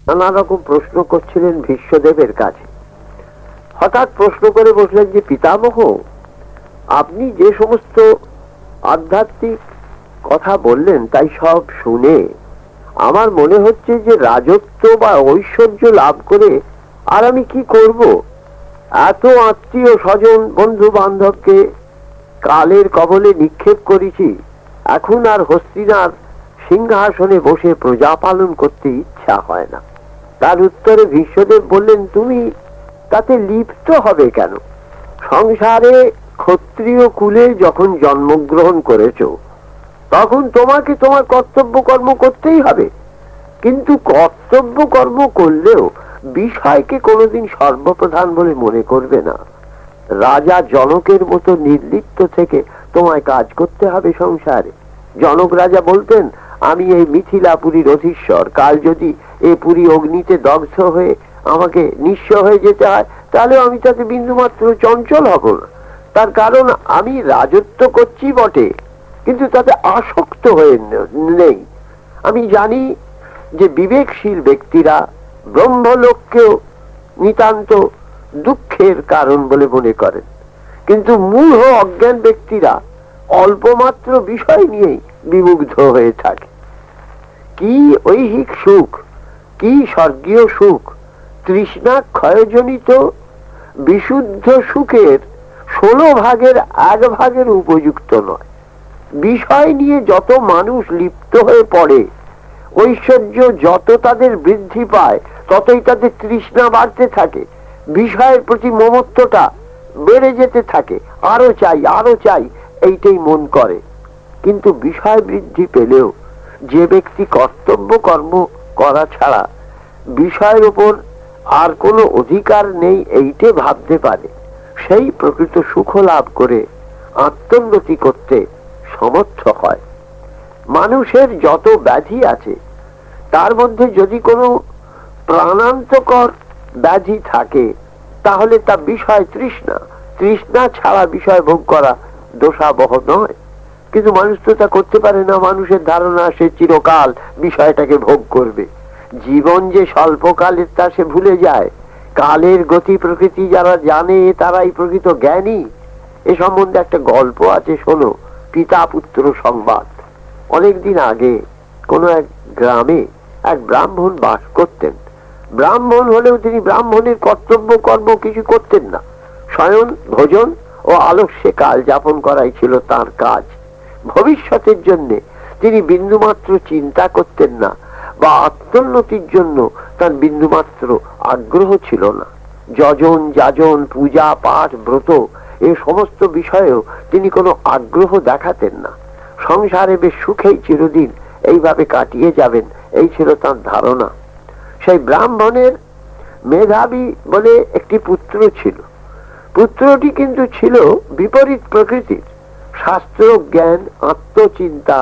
নানা রকম প্রশ্ন করছিলেন ভীষ্মদেবের কাছে। হঠাৎ প্রশ্ন করে বসলেন যে পিতামহ, আপনি যে সমস্ত আধ্যাত্মিক কথা বললেন তাই সব শুনে আমার মনে হচ্ছে যে রাজত্ব বা ঐশ্বর্য লাভ করে আর আমি কি করব? এত আত্মীয় স্বজন বন্ধু বান্ধবকে কালের কবলে নিক্ষেপ করেছি, এখন আর হস্তিনার সিংহাসনে বসে প্রজা পালন করতে ইচ্ছা হয় না। তার উত্তরে ভীষ্মদেব বললেন, তুমি তাতে লিপ্ত হবে কেন? সংসারে ক্ষত্রিয় কুলে যখন জন্মগ্রহণ করেছো তখন তোমাকে তোমার কর্তব্য কর্ম করতেই হবে, কিন্তু কর্তব্য কর্ম করলেও বিষয়কে কোনোদিন সর্বপ্রধান বলে মনে করবে না। রাজা জনকের মতো নির্লিপ্ত থেকে তোমায় কাজ করতে হবে সংসারে। জনক রাজা বলতেন, আমি এই মিথিলাপুরীর অধীশ্বর, কাল যদি এ পুরী অগ্নিতে দগ্ধ হয়ে আমাকে নিঃস্ব হয়ে যেতে হয় তাহলে আমি তাতে বিন্দুমাত্র চঞ্চল হব না। তার কারণ আমি রাজত্ব করছি বটে, কিন্তু তাতে আসক্ত হয়ে নেই। আমি জানি যে বিবেকশীল ব্যক্তিরা ব্রহ্মলোককেও নিতান্ত দুঃখের কারণ বলে মনে করেন, কিন্তু মূঢ় অজ্ঞান ব্যক্তিরা অল্পমাত্র বিষয় নিয়েই বিমুগ্ধ হয়ে থাকে। কি ঐহিক সুখ, কি স্বর্গীয় সুখ, তৃষ্ণা ক্ষয়জনিত বিশুদ্ধ সুখের 16 ভাগের 1 ভাগের উপযুক্ত নয়। বিষয় নিয়ে যত মানুষ লিপ্ত হয়ে পড়ে, ঐশ্বর্য যত তাদের বৃদ্ধি পায় ততই তাদের তৃষ্ণা বাড়তে থাকে, বিষয়ের প্রতি মমত্বটা বেড়ে যেতে থাকে, আরো চাই আরো চাই এইটাই মন করে। কিন্তু বিষয় বৃদ্ধি পেলেও যে ব্যক্তি কর্তব্য কর্ম করা ছাড়া বিষয়ের উপর আর কোনো অধিকার নেই এইটে ভাবতে পারে, সেই প্রকৃত সুখ লাভ করে আত্মোন্নতি করতে সমর্থ হয়। মানুষের যত ব্যাধি আছে তার মধ্যে যদি কোনো প্রাণান্তকর ব্যাধি থাকে তাহলে তা বিষয় তৃষ্ণা। তৃষ্ণা ছাড়া বিষয় ভোগ করা দোষাবহ নয়, কিন্তু মানুষ তো তা করতে পারে না। মানুষের ধারণা সে চিরকাল বিষয়টাকে ভোগ করবে। জীবন যে স্বল্পকালের তা সে ভুলে যায়। কালের গতি প্রকৃতি যারা জানে তারাই প্রকৃত জ্ঞানী। এ সম্বন্ধে একটা গল্প আছে, শোনো। পিতা পুত্র সংবাদ। অনেকদিন আগে কোন এক গ্রামে এক ব্রাহ্মণ বাস করতেন। ব্রাহ্মণ হলেও তিনি ব্রাহ্মণের কর্তব্য কর্ম কিছু করতেন না। শয়ন, ভোজন ও আলস্যে কাল যাপন করাই ছিল তার কাজ। ভবিষ্যতের জন্য তিনি বিন্দুমাত্র চিন্তা করতেন না, বা আত্মোন্নতির জন্য তার বিন্দুমাত্র আগ্রহ ছিল না। যজন, যাজন, পূজা পাঠ, ব্রত এ সমস্ত বিষয়েও তিনি কোনো আগ্রহ দেখাতেন না। সংসারে বেশ সুখেই চিরদিন এইভাবে কাটিয়ে যাবেন, এই ছিল তার ধারণা। সেই ব্রাহ্মণের মেধাবী বলে একটি পুত্র ছিল। পুত্রটি কিন্তু ছিল বিপরীত প্রকৃতির। শাস্ত্র জ্ঞান, আত্মচিন্তা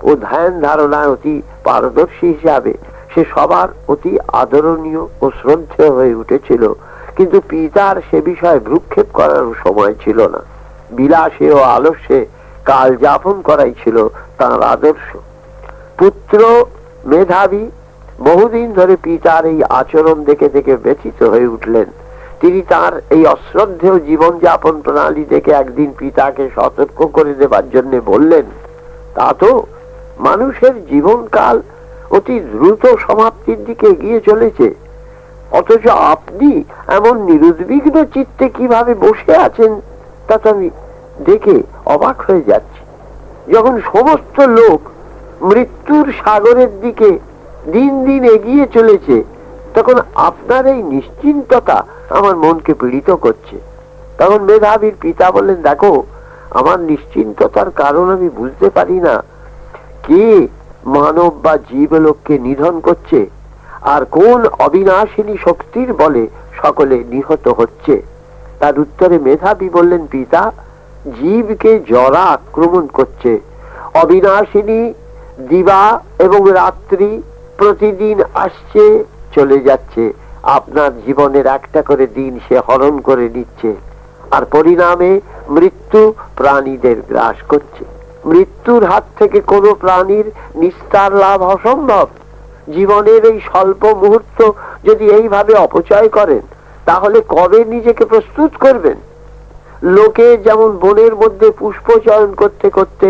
ও ধ্যান ধারণায় অতি পারদর্শী হিসাবে সে সবার অতি আদরণীয় ও শ্রদ্ধেয় হয়ে উঠেছিল, কিন্তু পিতার সে বিষয়ে ভ্রুক্ষেপ করার সময় ছিল না। বিলাসে ও আলস্যে কাল যাপন করাই ছিল তার আদর্শ। পুত্র মেধাবী বহুদিন ধরে পিতার এই আচরণ দেখে দেখে ব্যথিত হয়ে উঠলেন। তিনি তার এই অশ্রদ্ধেয় জীবন যাপন প্রণালী দেখে একদিন পিতাকে সতর্ক করে দেবার জন্য বললেন, তা তো মানুষের জীবনকাল অতি দ্রুত সমাপ্তির দিকে এগিয়ে চলেছে, অথচ আপনি এমন নিরুদ্বিগ্ন চিত্তে কিভাবে বসে আছেন তা তো আমি দেখে অবাক হয়ে যাচ্ছি। যখন সমস্ত লোক মৃত্যুর সাগরের দিকে দিন দিন এগিয়ে চলেছে, তখন আপনার এই নিশ্চিন্ততা আমার মনকে পীড়িত করছে। তখন মেধাবীর পিতা বললেন, দেখো, আমার নিশ্চিন্ততার কারণ আমি বুঝতে পারি না। কে মানব বা জীবলোককে নিধন করছে, আর কোন অবিনাশিনী শক্তির বলে সকলে নিহত হচ্ছে? তার উত্তরে মেধাবী বললেন, পিতা, জীবকে জরা আক্রমণ করছে। অবিনাশিনী দিবা এবং রাত্রি প্রতিদিন আসছে চলে যাচ্ছে। আপনার জীবনের একটা করে দিন সে হরণ করে নিচ্ছে, আর পরিণামে মৃত্যু প্রাণীদের গ্রাস করছে। মৃত্যুর হাত থেকে কোনো প্রাণীর নিস্তার লাভ অসম্ভব। জীবনের এই স্বল্প মুহূর্ত যদি এইভাবে অপচয় করেন, তাহলে কবে নিজেকে প্রস্তুত করবেন? লোকে যেমন বনের মধ্যে পুষ্প চয়ন করতে করতে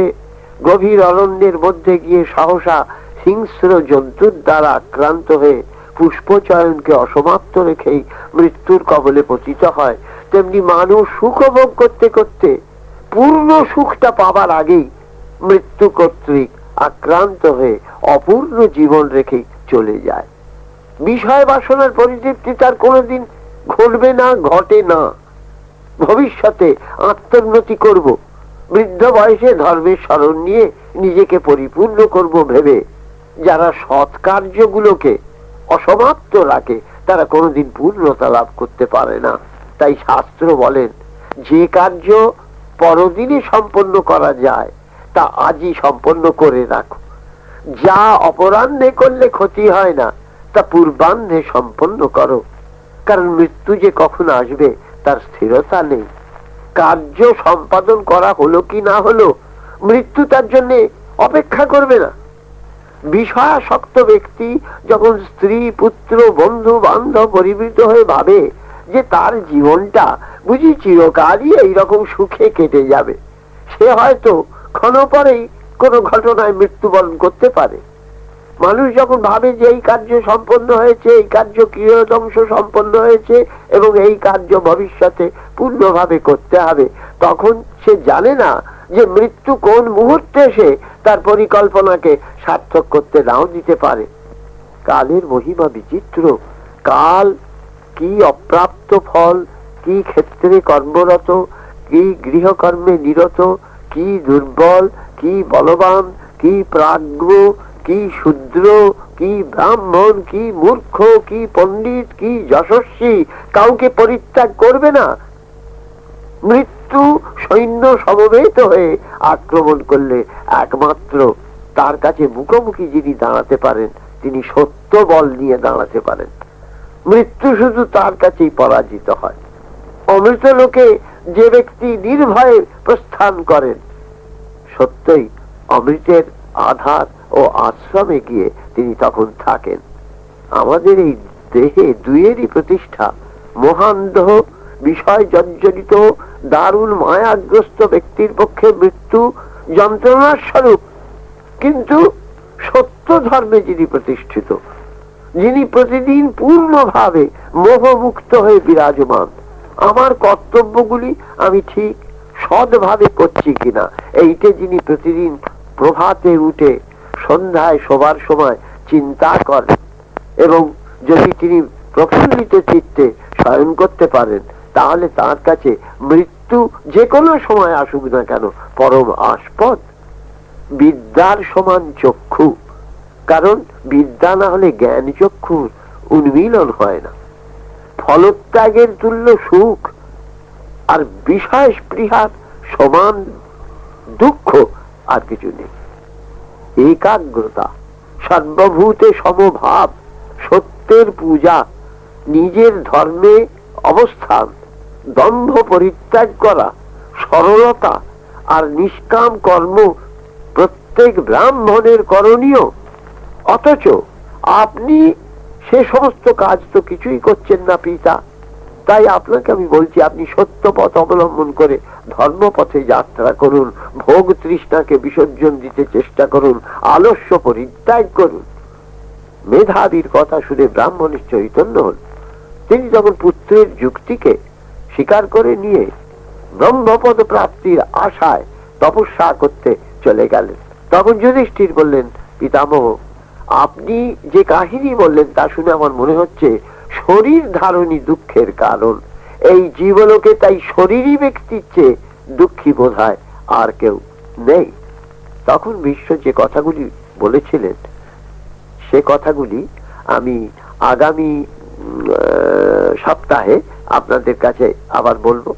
গভীর অরণ্যের মধ্যে গিয়ে সহসা হিংস্র জন্তুর দ্বারা আক্রান্ত হয়ে পুষ্প চয়নকে অসমাপ্ত রেখেই মৃত্যুর কবলে পতিত হয়, তেমনি মানুষ সুখভোগ করতে করতে পূর্ণ সুখটা পাবার আগেই মৃত্যু কর্তৃক আক্রান্ত হয়ে অপূর্ণ জীবন রেখে চলে যায়। বিষয় বাসনার পরিতৃপ্তি তার কোনোদিন ঘটবে না, ঘটে না। ভবিষ্যতে আত্মোন্নতি করব, বৃদ্ধ বয়সে ধর্মের স্মরণ নিয়ে নিজেকে পরিপূর্ণ করব ভেবে যারা সৎ কার্যগুলোকে অসমাপ্ত রাখে, তারা কোনোদিন পূর্ণতা লাভ করতে পারে না। তাই শাস্ত্র বলেন, যে কার্য পরদিনে সম্পন্ন করা যায় তা আজই সম্পন্ন করে রাখো। যা অপরাহ্নে করলে ক্ষতি হয় না, তা পূর্বাহ্নে সম্পন্ন করো। কারণ মৃত্যু যে কখন আসবে তার স্থিরতা নেই। কার্য সম্পাদন করা হলো কি না হলো, মৃত্যু তার জন্য অপেক্ষা করবে না। বিষয়াসক্ত ব্যক্তি যখন স্ত্রী, পুত্র, বন্ধু বান্ধব পরিবৃত হয়ে ভাবে যে তার জীবনটা বুঝি চিরকালই এইরকম সুখে কেটে যাবে, সে হয়তো ক্ষণ পরেই কোনো ঘটনায় মৃত্যুবরণ করতে পারে। মানুষ যখন ভাবে যে এই কার্য সম্পন্ন হয়েছে, এই কার্য কিয়দংশ সম্পন্ন হয়েছে এবং এই কার্য ভবিষ্যতে পূর্ণভাবে করতে হবে, তখন সে জানে না যে মৃত্যু কোন মুহূর্তে সে তার পরিকল্পনাকে সার্থক করতে নাও দিতে পারে। কালের মহিমা বিচিত্র। কাল কি অপ্রাপ্ত ফল, কি ক্ষেত্রে কর্মরত, কি গৃহকর্মে নিরত, কি দুর্বল, কি বলবান, কি প্রাজ্ঞ, কি শূদ্র, কি ব্রাহ্মণ, কি মূর্খ, কি পণ্ডিত, কি যশস্বী, কাউকে পরিত্যাগ করবে না। মৃত্যু সৈন্য সমবেত হয়ে আক্রমণ করলে একমাত্র তার কাছে মুখোমুখি যিনি দাঁড়াতে পারেন, তিনি সত্য বল নিয়ে দাঁড়াতে পারেন। মৃত্যু শুধু তার কাছেই পরাজিত হয়। অমৃত লোকে যে ব্যক্তি নির্ভয়ে প্রস্থান করেন, সত্যই অমৃতের আধার ও আশ্রমে গিয়ে তিনি তখন থাকেন। আমাদের এই দেহে দুইয়েরই প্রতিষ্ঠা। মহান দেহ বিষয় জর্জরিত দারুণ মায়াগ্রস্ত ব্যক্তির পক্ষে মৃত্যু যন্ত্রণার স্বরূপ, কিন্তু সত্য ধর্মে যিনি প্রতিষ্ঠিত, যিনি প্রতিদিন পূর্ণভাবে মোহমুক্ত হয়ে বিরাজমান, আমার কর্তব্যগুলি আমি ঠিক সৎভাবে করছি কিনা এইটা যিনি প্রতিদিন প্রভাতে উঠে সন্ধ্যায় শোবার সময় চিন্তা করেন, এবং যদি তিনি প্রফুল্লিত চিত্তে শয়ন করতে পারেন, তাহলে তার কাছে মৃত্যু যে কোনো সময় আসুক না কেন পরম আস্পদ। বিদ্যার সমান চক্ষু, কারণ বিদ্যা না হলে জ্ঞান চক্ষুর উন্মিলন হয় না। ফলত্যাগের তুল্য সুখ আর বিষয় স্পৃহার সমান দুঃখ আর কিছু নেই। একাগ্রতা, সর্বভূতে সমভাব, সত্যের পূজা, নিজের ধর্মে অবস্থান, দম্ভ পরিত্যাগ করা, সরলতা আর নিষ্কাম কর্ম প্রত্যেক ব্রাহ্মণের করণীয়। অথচ আপনি সে সমস্ত কাজ তো কিছুই করছেন না পিতা। তাই আপনাকে আমি বলছি, আপনি সত্য পথ অবলম্বন করে ধর্মপথে যাত্রা করুন, ভোগ তৃষ্ণাকে বিসর্জন দিতে চেষ্টা করুন, আলস্য পরিত্যাগ করুন। মেধাবীর কথা শুনে ব্রাহ্মণের চৈতন্য হল। তিনি যখন পুত্রের যুক্তিকে স্বীকার করে নিয়ে ব্রহ্মপদ প্রাপ্তির আশায় তপস্যা করতে চলে গেলেন, তখন যুধিষ্ঠির বললেন, পিতামহ, আপনি যে কাহিনী বললেন তা শুনে আমার মনে হচ্ছে শরীর ধারণী দুঃখের কারণ। এই জীবলোকে তাই শরীরই ব্যক্তির চেয়ে দুঃখী বোধ হয় আর কেউ নেই। তখন বিশ্ব যে কথাগুলি বলেছিলেন সে কথাগুলি আমি আগামী সপ্তাহে আপনাদের কাছে আবার বলবো।